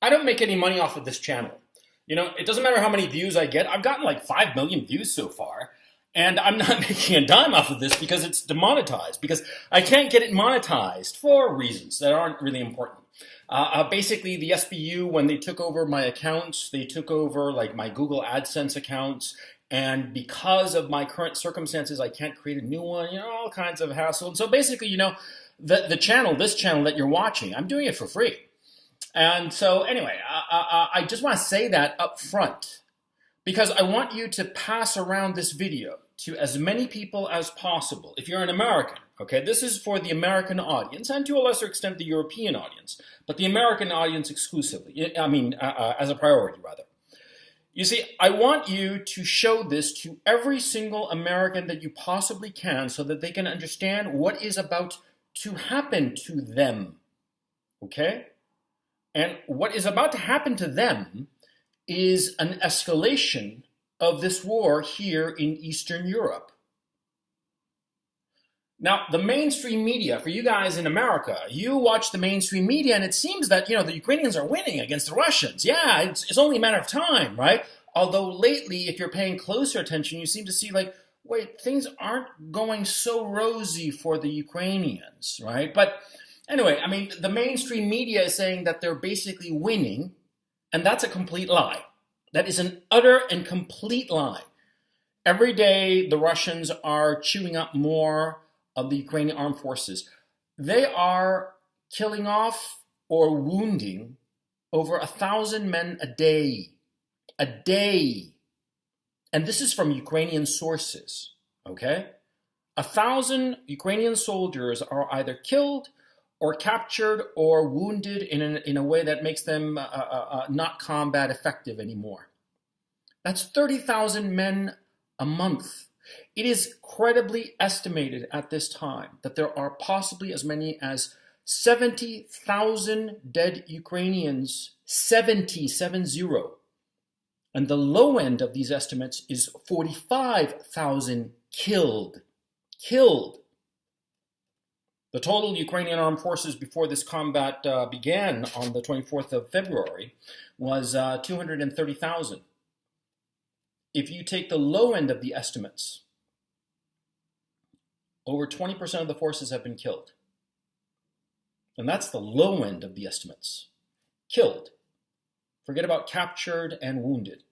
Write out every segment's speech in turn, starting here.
I don't make any money off of this channel. It doesn't matter how many views I get. I've gotten like 5 million views so far. And I'm not making a dime off of this because it's demonetized, because I can't get it monetized for reasons that aren't really important. Basically, the SBU, when they took over my accounts, they took over like my Google AdSense accounts. And because of my current circumstances, I can't create a new one, all kinds of hassle. And so basically, the channel, this channel that you're watching, I'm doing it for free. And so anyway, I just want to say that up front, because I want you to pass around this video to as many people as possible. If you're an American, okay, this is for the American audience and to a lesser extent the European audience, but the American audience exclusively, as a priority rather. You see, I want you to show this to every single American that you possibly can so that they can understand what is about to happen to them, okay? And what is about to happen to them is an escalation of this war here in Eastern Europe. Now, the mainstream media, for you guys in America, you watch the mainstream media and it seems that, the Ukrainians are winning against the Russians. Yeah, it's only a matter of time, right? Although lately, if you're paying closer attention, you seem to see like, wait, things aren't going so rosy for the Ukrainians, right? But anyway, the mainstream media is saying that they're basically winning, and that's a complete lie. That is an utter and complete lie. Every day, the Russians are chewing up more of the Ukrainian armed forces. They are killing off or wounding over 1,000 men a day. A day. And this is from Ukrainian sources, okay? 1,000 Ukrainian soldiers are either killed or captured or wounded in a way that makes them not combat effective anymore. That's 30,000 men a month. It is credibly estimated at this time that there are possibly as many as 70,000 dead Ukrainians, 70. And the low end of these estimates is 45,000 killed. Killed. The total Ukrainian armed forces before this combat began on the 24th of February was 230,000. If you take the low end of the estimates, over 20% of the forces have been killed. And that's the low end of the estimates. Killed. Forget about captured and wounded.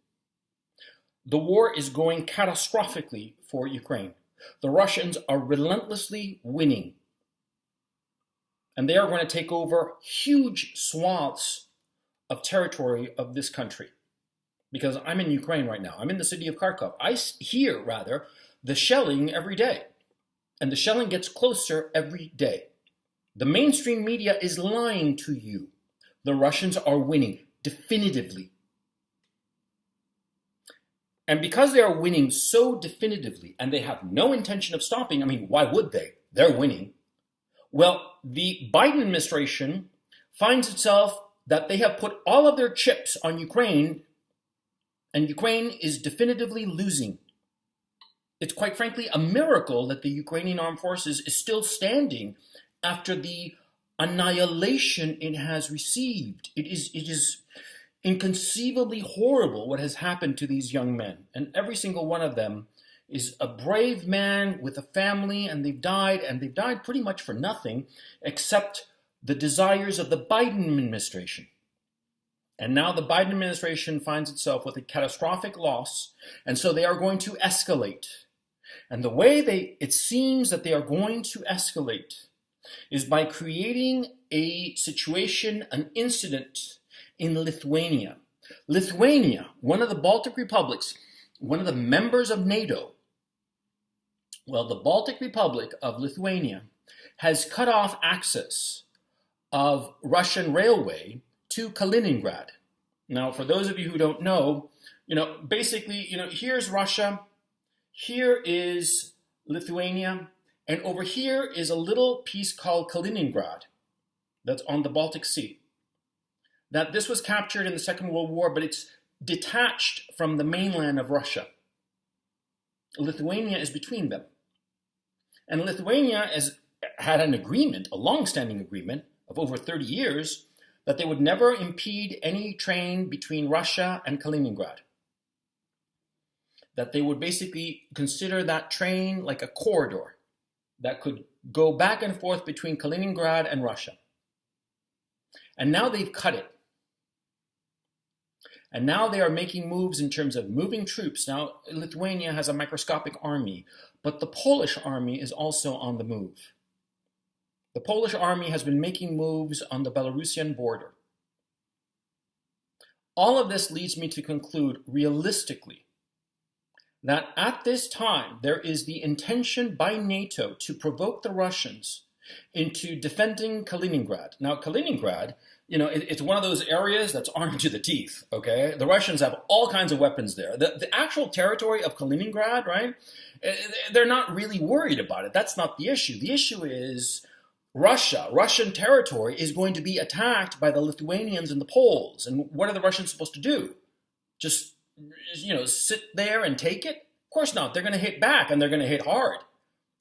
The war is going catastrophically for Ukraine. The Russians are relentlessly winning. And they are going to take over huge swaths of territory of this country. Because I'm in Ukraine right now. I'm in the city of Kharkov. I hear, rather, the shelling every day. And the shelling gets closer every day. The mainstream media is lying to you. The Russians are winning, definitively. And because they are winning so definitively, and they have no intention of stopping, why would they? They're winning. Well, the Biden administration finds itself that they have put all of their chips on Ukraine, and Ukraine is definitively losing. It's quite frankly a miracle that the Ukrainian armed forces is still standing after the annihilation it has received. It is inconceivably horrible what has happened to these young men. And every single one of them is a brave man with a family, and they've died pretty much for nothing except the desires of the Biden administration. And now the Biden administration finds itself with a catastrophic loss, and so they are going to escalate. And the way it seems that they are going to escalate is by creating a situation, an incident in Lithuania. Lithuania, one of the Baltic republics, one of the members of NATO, well, the Baltic Republic of Lithuania has cut off access of Russian railway to Kaliningrad. Now, for those of you who don't know, basically, here's Russia, here is Lithuania, and over here is a little piece called Kaliningrad that's on the Baltic Sea. That this was captured in the Second World War, but it's detached from the mainland of Russia. Lithuania is between them. And Lithuania has had an agreement, a long-standing agreement of over 30 years, that they would never impede any train between Russia and Kaliningrad. That they would basically consider that train like a corridor that could go back and forth between Kaliningrad and Russia. And now they've cut it. And now they are making moves in terms of moving troops. Now, Lithuania has a microscopic army, but the Polish army is also on the move. The Polish army has been making moves on the Belarusian border. All of this leads me to conclude realistically that at this time there is the intention by NATO to provoke the Russians into defending Kaliningrad. Now, Kaliningrad, it's one of those areas that's armed to the teeth, okay? The Russians have all kinds of weapons there. The actual territory of Kaliningrad, right? They're not really worried about it. That's not the issue. The issue is Russian territory is going to be attacked by the Lithuanians and the Poles. And what are the Russians supposed to do? Just, sit there and take it? Of course not. They're going to hit back, and they're going to hit hard.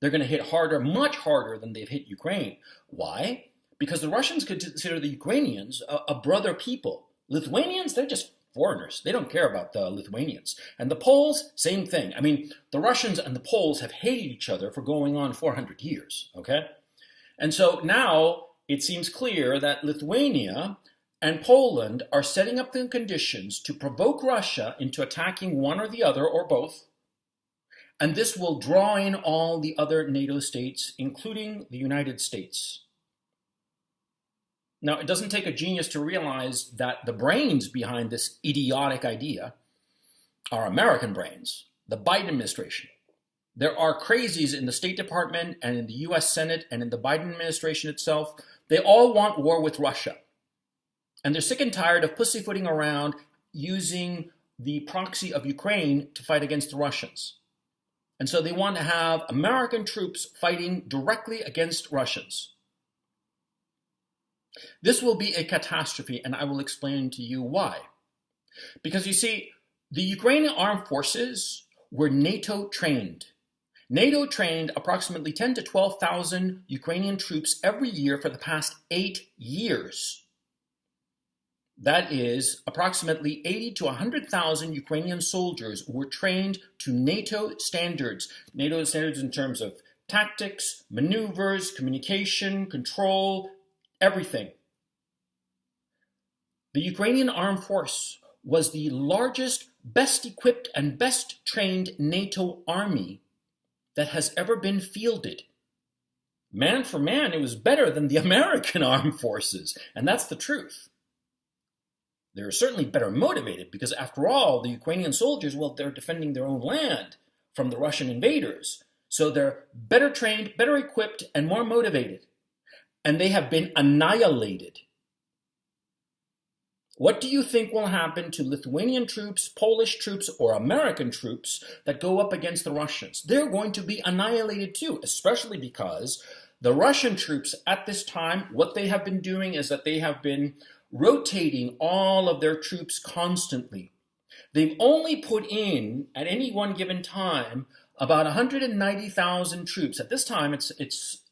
They're going to hit harder, much harder than they've hit Ukraine. Why? Because the Russians consider the Ukrainians a brother people. Lithuanians, they're just foreigners. They don't care about the Lithuanians. And the Poles, same thing. I mean, the Russians and the Poles have hated each other for going on 400 years, okay? And so now it seems clear that Lithuania and Poland are setting up the conditions to provoke Russia into attacking one or the other or both. And this will draw in all the other NATO states, including the United States. Now, it doesn't take a genius to realize that the brains behind this idiotic idea are American brains, the Biden administration. There are crazies in the State Department and in the US Senate and in the Biden administration itself. They all want war with Russia. And they're sick and tired of pussyfooting around using the proxy of Ukraine to fight against the Russians. And so they want to have American troops fighting directly against Russians. This will be a catastrophe, and I will explain to you why. Because you see, the Ukrainian armed forces were NATO trained. NATO trained approximately 10 to 12,000 Ukrainian troops every year for the past 8 years. That is, approximately 80 to 100,000 Ukrainian soldiers were trained to NATO standards. NATO standards in terms of tactics, maneuvers, communication, control, everything. The Ukrainian armed force was the largest, best equipped, and best trained NATO army that has ever been fielded. Man for man, it was better than the American armed forces, and that's the truth. They're certainly better motivated because, after all, the Ukrainian soldiers, well, they're defending their own land from the Russian invaders. So they're better trained, better equipped, and more motivated. And they have been annihilated. What do you think will happen to Lithuanian troops, Polish troops, or American troops that go up against the Russians? They're going to be annihilated too, especially because the Russian troops at this time, what they have been doing is that they have been rotating all of their troops constantly. They've only put in, at any one given time, about 190,000 troops. At this time, it's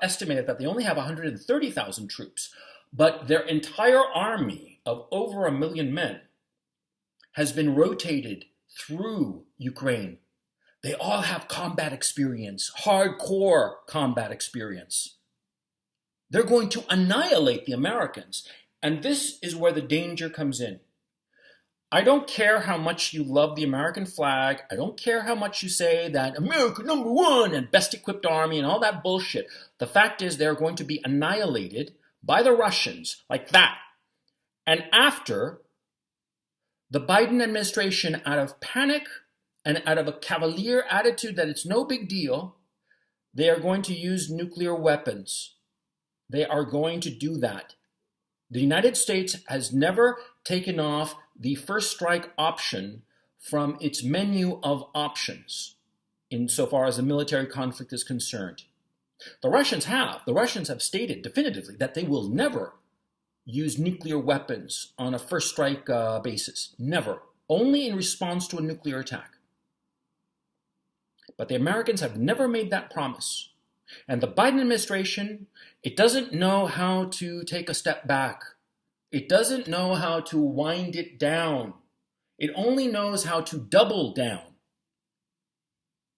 estimated that they only have 130,000 troops. But their entire army of over 1 million men has been rotated through Ukraine. They all have combat experience, hardcore combat experience. They're going to annihilate the Americans. And this is where the danger comes in. I don't care how much you love the American flag. I don't care how much you say that America #1 and best equipped army and all that bullshit. The fact is they're going to be annihilated by the Russians like that. And after, the Biden administration, out of panic and out of a cavalier attitude that it's no big deal, they are going to use nuclear weapons. They are going to do that. The United States has never taken off the first strike option from its menu of options insofar as a military conflict is concerned. The Russians have. The Russians have stated definitively that they will never use nuclear weapons on a first strike basis. Never. Only in response to a nuclear attack. But the Americans have never made that promise. And the Biden administration, it doesn't know how to take a step back It doesn't know how to wind it down. It only knows how to double down.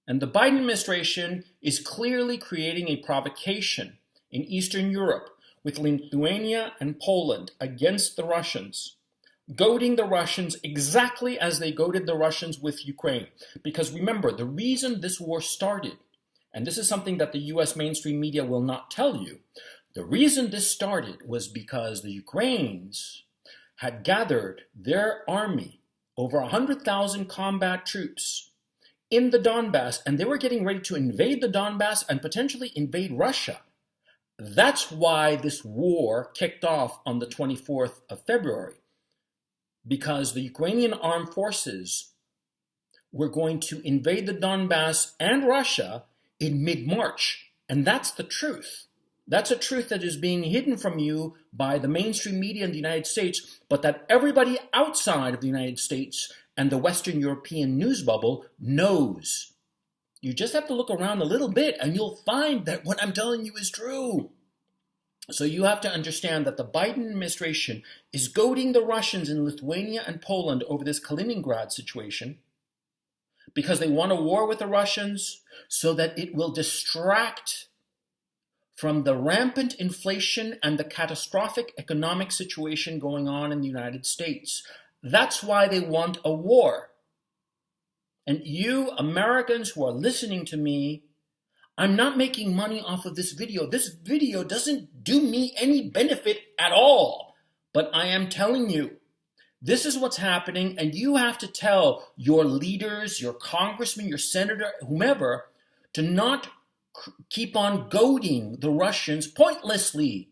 And the Biden administration is clearly creating a provocation in Eastern Europe with Lithuania and Poland against the Russians, goading the Russians exactly as they goaded the Russians with Ukraine. Because remember, the reason this war started, and this is something that the US mainstream media will not tell you, the reason this started was because the Ukrainians had gathered their army, over 100,000 combat troops, in the Donbass, and they were getting ready to invade the Donbass and potentially invade Russia. That's why this war kicked off on the 24th of February, because the Ukrainian armed forces were going to invade the Donbass and Russia in mid-March. And that's the truth. That's a truth that is being hidden from you by the mainstream media in the United States, but that everybody outside of the United States and the Western European news bubble knows. You just have to look around a little bit and you'll find that what I'm telling you is true. So you have to understand that the Biden administration is goading the Russians in Lithuania and Poland over this Kaliningrad situation because they want a war with the Russians so that it will distract from the rampant inflation and the catastrophic economic situation going on in the United States. That's why they want a war. And you Americans who are listening to me, I'm not making money off of this video. This video doesn't do me any benefit at all. But I am telling you, this is what's happening, and you have to tell your leaders, your congressman, your senator, whomever, to not keep on goading the Russians pointlessly.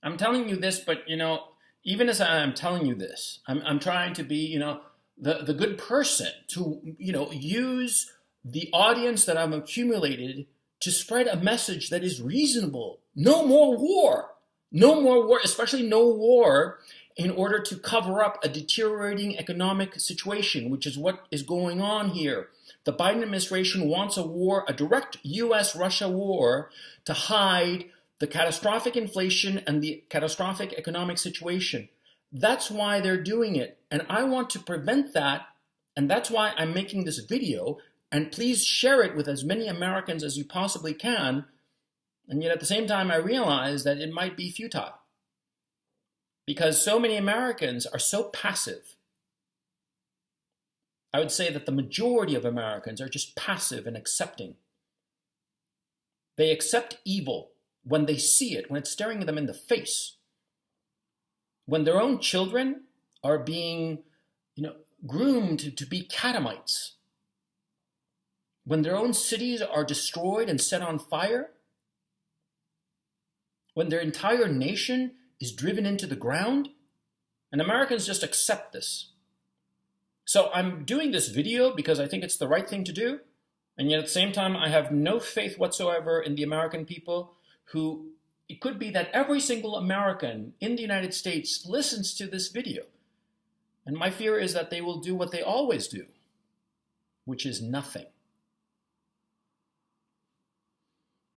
I'm telling you this, but, even as I'm telling you this, I'm trying to be, the good person to, use the audience that I've accumulated to spread a message that is reasonable. No more war. No more war, especially no war in order to cover up a deteriorating economic situation, which is what is going on here. The Biden administration wants a war, a direct U.S.-Russia war, to hide the catastrophic inflation and the catastrophic economic situation. That's why they're doing it. And I want to prevent that. And that's why I'm making this video. And please share it with as many Americans as you possibly can. And yet at the same time, I realize that it might be futile. Because so many Americans are so passive. I would say that the majority of Americans are just passive and accepting. They accept evil when they see it, when it's staring at them in the face. When their own children are being, groomed to be catamites. When their own cities are destroyed and set on fire. When their entire nation is driven into the ground. And Americans just accept this. So I'm doing this video because I think it's the right thing to do. And yet at the same time, I have no faith whatsoever in the American people who, it could be that every single American in the United States listens to this video. And my fear is that they will do what they always do, which is nothing.